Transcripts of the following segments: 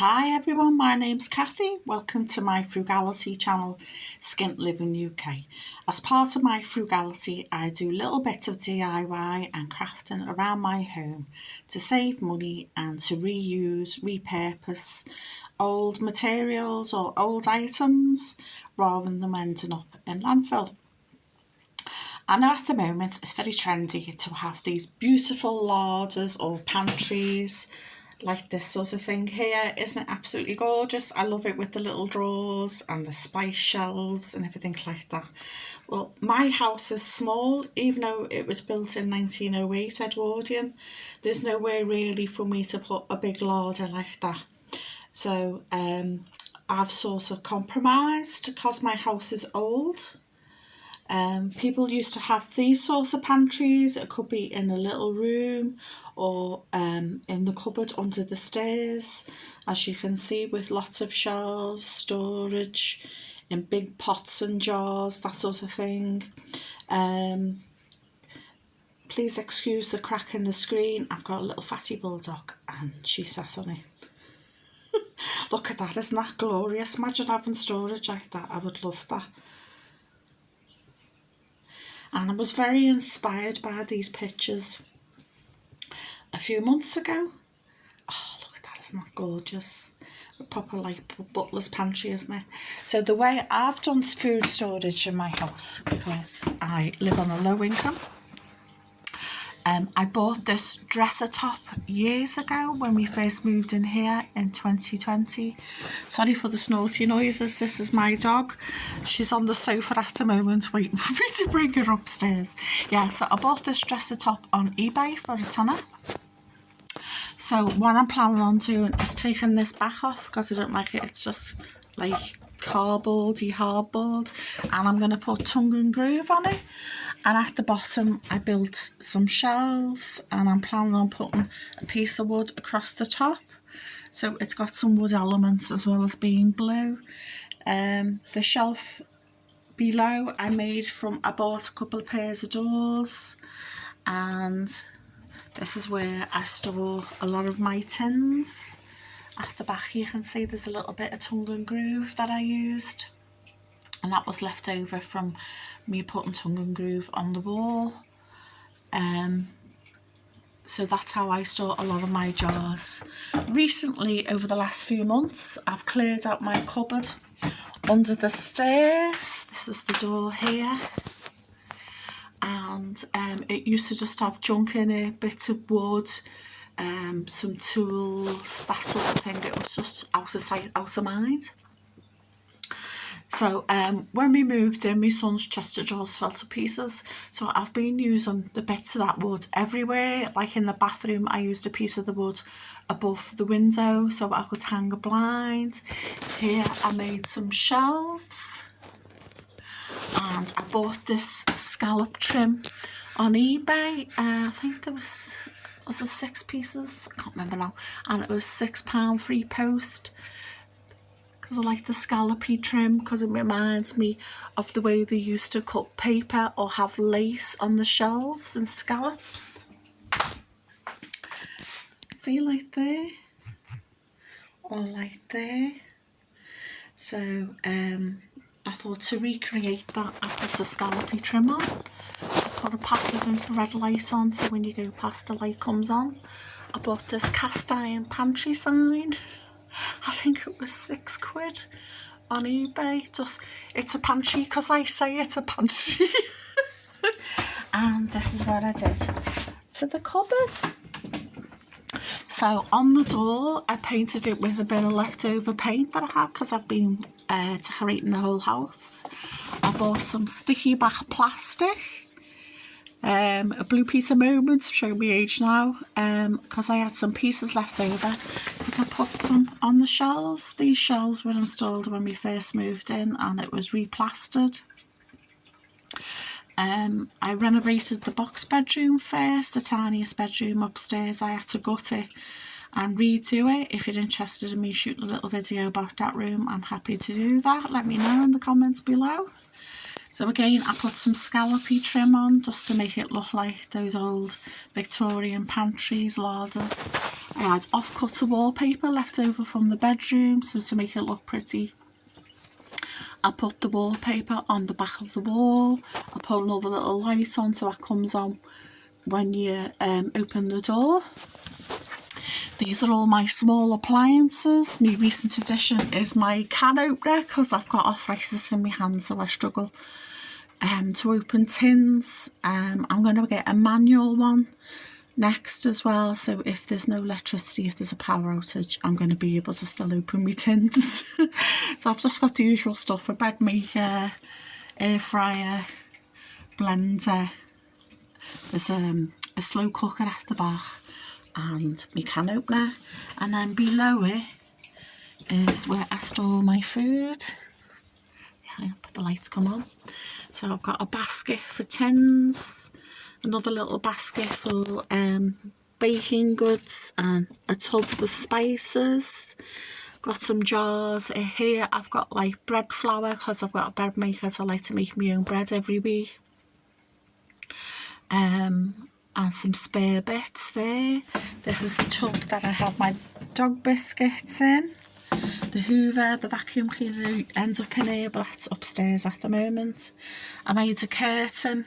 Hi everyone, my name's Kathy. Welcome to my frugality channel, Skint Living UK. As part of my frugality, I do little bits of DIY and crafting around my home to save money and to reuse, repurpose old materials or old items rather than them ending up in landfill. I know at the moment it's very trendy to have these beautiful larders or pantries like this sort of thing here. Isn't it absolutely gorgeous? I love it with the little drawers and the spice shelves and everything like that. Well, my house is small, even though it was built in 1908 Edwardian. There's nowhere really for me to put a big larder like that. So I've sort of compromised because my house is old. People used to have these sorts of pantries. It could be in a little room or in the cupboard under the stairs, as you can see, with lots of shelves, storage in big pots and jars, that sort of thing. Please excuse the crack in the screen. I've got a little fatty bulldog and she sat on it. Look at that, isn't that glorious? Imagine having storage like that. I would love that. And I was very inspired by these pictures a few months ago. Oh, look at that, isn't that gorgeous? A proper like butler's pantry, isn't it? So the way I've done food storage in my house, because I live on a low income, I bought this dresser top years ago when we first moved in here in 2020. Sorry for the snorty noises, this is my dog. She's on the sofa at the moment waiting for me to bring her upstairs. Yeah, so I bought this dresser top on eBay for £10. So what I'm planning on doing is taking this back off because I don't like it. It's just like cardboardy hardboard, and I'm going to put tongue and groove on it. And at the bottom I built some shelves, and I'm planning on putting a piece of wood across the top, so it's got some wood elements as well as being blue. The shelf below I bought a couple of pairs of doors, and this is where I store a lot of my tins. At the back you can see there's a little bit of tongue and groove that I used, and that was left over from me putting tongue and groove on the wall. So that's how I store a lot of my jars. Recently, over the last few months, I've cleared out my cupboard under the stairs. This is the door here. And it used to just have junk in it, bits of wood, some tools, that sort of thing. It was just out of sight, out of mind. So when we moved in, my son's chest of drawers fell to pieces. So I've been using the bits of that wood everywhere. Like in the bathroom, I used a piece of the wood above the window so I could hang a blind. Here I made some shelves. And I bought this scallop trim on eBay. I think there was it 6 pieces? I can't remember now. And it was £6 free post. Because I like the scallopy trim, because it reminds me of the way they used to cut paper or have lace on the shelves and scallops. See, like there, or like there. So I thought to recreate that, I put the scallopy trim on. I put a passive infrared light on, so when you go past the light comes on. I bought this cast iron pantry sign. I think it was £6 on eBay. It's a pantry because I say it's a pantry. And this is what I did to the cupboard. So on the door I painted it with a bit of leftover paint that I had because I've been decorating the whole house. I bought some sticky back plastic. A blue piece of Moments, showing me age now, because I had some pieces left over because I put some on the shelves. These shelves were installed when we first moved in and it was replastered. I renovated the box bedroom first, the tiniest bedroom upstairs. I had to gut it and redo it. If you're interested in me shooting a little video about that room, I'm happy to do that. Let me know in the comments below. So again, I put some scallopy trim on just to make it look like those old Victorian pantries, larders. I had off-cutter wallpaper left over from the bedroom, so to make it look pretty, I put the wallpaper on the back of the wall. I put another little light on so it comes on when you open the door. These are all my small appliances. My recent addition is my can opener because I've got arthritis in my hands, so I struggle to open tins. I'm going to get a manual one next as well, so if there's no electricity, if there's a power outage, I'm going to be able to still open my tins. So I've just got the usual stuff: a bread maker, air fryer, blender, there's a slow cooker at the back, and my can opener, and then below it is where I store my food. But the lights come on. So I've got a basket for tins, another little basket for baking goods, and a tub for spices. Got some jars here. I've got like bread flour because I've got a bread maker, so I like to make my own bread every week. And some spare bits there. This is the tub that I have my dog biscuits in. The hoover, the vacuum cleaner ends up in here, but that's upstairs at the moment. I made a curtain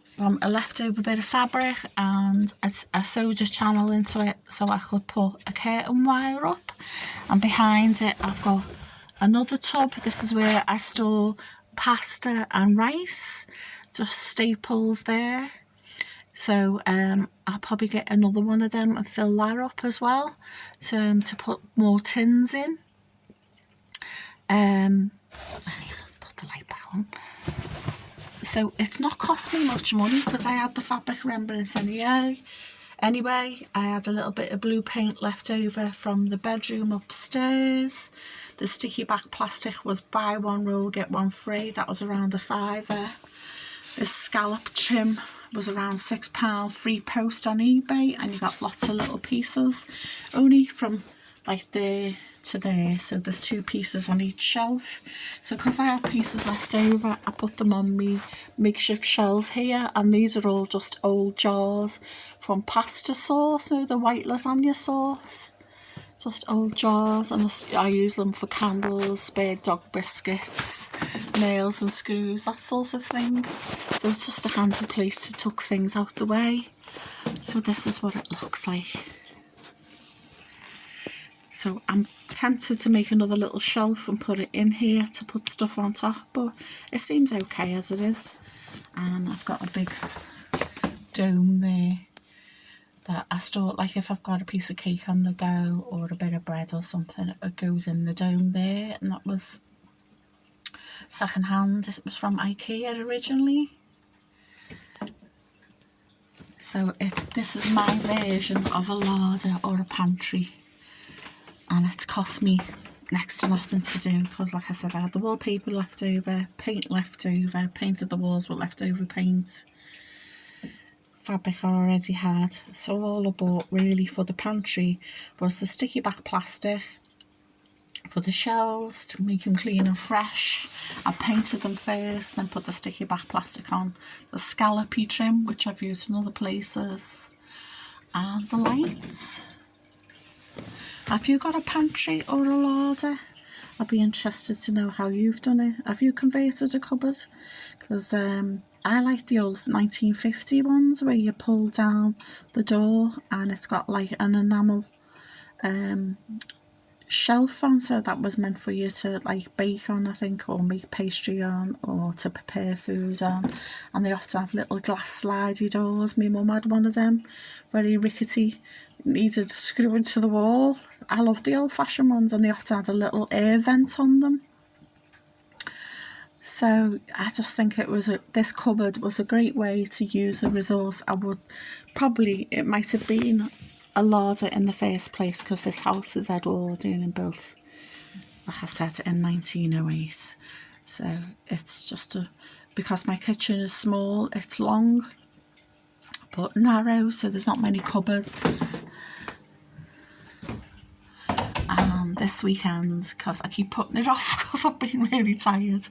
from a leftover bit of fabric and I sewed a channel into it so I could put a curtain wire up. And behind it I've got another tub. This is where I store pasta and rice, just staples there. So I'll probably get another one of them and fill that up as well, so to put more tins in. Put the light back on. So it's not cost me much money because I had the fabric remnants anyway. I had a little bit of blue paint left over from the bedroom upstairs. The sticky back plastic was buy one roll get one free. That was around a £5. This scallop trim was around £6, free post on eBay, and you got lots of little pieces, only from like there to there, so there's 2 pieces on each shelf. So because I have pieces left over, I put them on me makeshift shelves here, and these are all just old jars from pasta sauce, so the white lasagna sauce. Just old jars, and I use them for candles, spare dog biscuits, nails and screws, that sort of thing. So it's just a handy place to tuck things out the way. So this is what it looks like. So I'm tempted to make another little shelf and put it in here to put stuff on top, but it seems okay as it is. And I've got a big dome there that I store, like if I've got a piece of cake on the go or a bit of bread or something, it goes in the dome there. And that was second hand. It was from IKEA originally. So this is my version of a larder or a pantry, and it's cost me next to nothing to do because, like I said, I had the wallpaper left over, paint left over, painted the walls with leftover paint, fabric I already had. So all I bought really for the pantry was the sticky back plastic for the shelves to make them clean and fresh. I painted them first, then put the sticky back plastic on, the scallopy trim, which I've used in other places, and the lights. Have you got a pantry or a larder? I'd be interested to know how you've done it. Have you converted a cupboard? Because I like the old 1950 ones where you pull down the door and it's got like an enamel shelf on, so that was meant for you to like bake on, I think, or make pastry on, or to prepare food on. And they often have little glass slidey doors. My mum had one of them, very rickety, needed to screw into the wall. I love the old-fashioned ones, and they often had a little air vent on them. So I just think this cupboard was a great way to use a resource. It might have been a larder in the first place because this house is Edwardian and built, like I said, in 1908. So it's just because my kitchen is small, it's long but narrow, so there's not many cupboards. this weekend, because I keep putting it off because I've been really tired,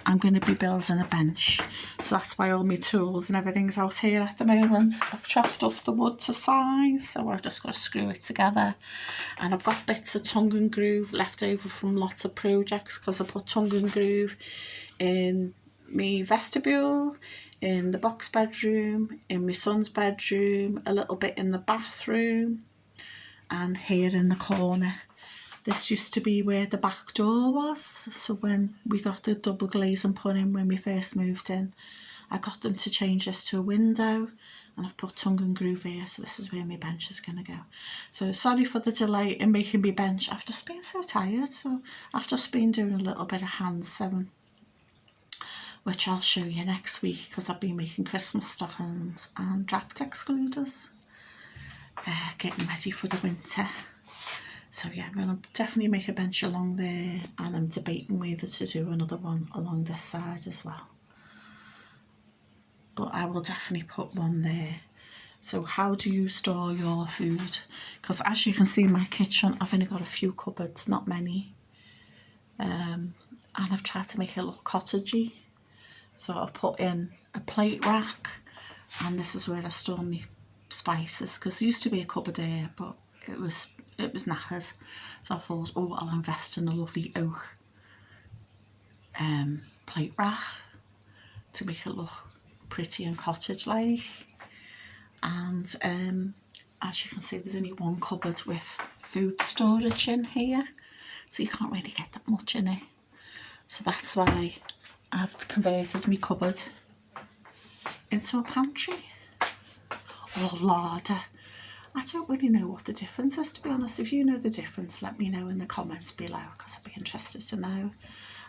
I'm going to be building a bench. So that's why all my tools and everything's out here at the moment. I've chopped up the wood to size, so I've just got to screw it together. And I've got bits of tongue and groove left over from lots of projects, because I put tongue and groove in my vestibule, in the box bedroom, in my son's bedroom, a little bit in the bathroom, and here in the corner. This used to be where the back door was, so when we got the double glazing put in when we first moved in, I got them to change this to a window, and I've put tongue and groove here, so this is where my bench is going to go. So sorry for the delay in making my bench. I've just been so tired, so I've just been doing a little bit of hand sewing, which I'll show you next week, because I've been making Christmas stockings and draft excluders, getting ready for the winter. So yeah, I'm going to definitely make a bench along there, and I'm debating whether to do another one along this side as well. But I will definitely put one there. So how do you store your food? Because as you can see in my kitchen, I've only got a few cupboards, not many. And I've tried to make it look cottagey. So I've put in a plate rack, and this is where I store my spices, because there used to be a cupboard there, but it was knackered. So I thought, oh, I'll invest in a lovely oak plate rack to make it look pretty and cottage-like. And as you can see, there's only one cupboard with food storage in here, so you can't really get that much in it. So that's why I've converted my cupboard into a pantry or larder. I don't really know what the difference is, to be honest. If you know the difference, let me know in the comments below, because I'd be interested to know.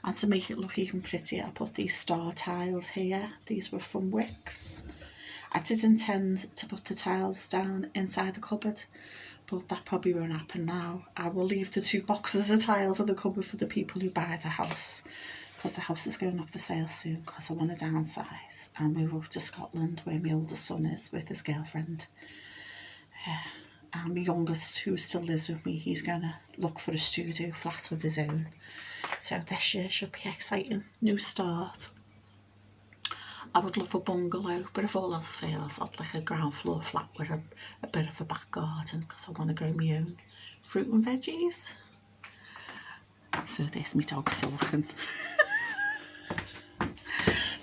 And to make it look even prettier, I put these star tiles here. These were from Wicks. I did intend to put the tiles down inside the cupboard, but that probably won't happen now. I will leave the 2 boxes of tiles in the cupboard for the people who buy the house, because the house is going up for sale soon, because I want to downsize and move over to Scotland, where my oldest son is with his girlfriend. And my youngest, who still lives with me, he's going to look for a studio flat of his own. So this year should be exciting. New start. I would love a bungalow, but if all else fails, I'd like a ground floor flat with a bit of a back garden, because I want to grow my own fruit and veggies. So there's my dog Sulkin.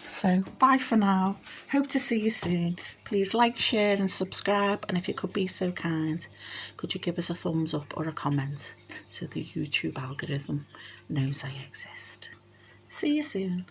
So bye for now. Hope to see you soon. Please like, share and subscribe, and if you could be so kind, could you give us a thumbs up or a comment so the YouTube algorithm knows I exist. See you soon.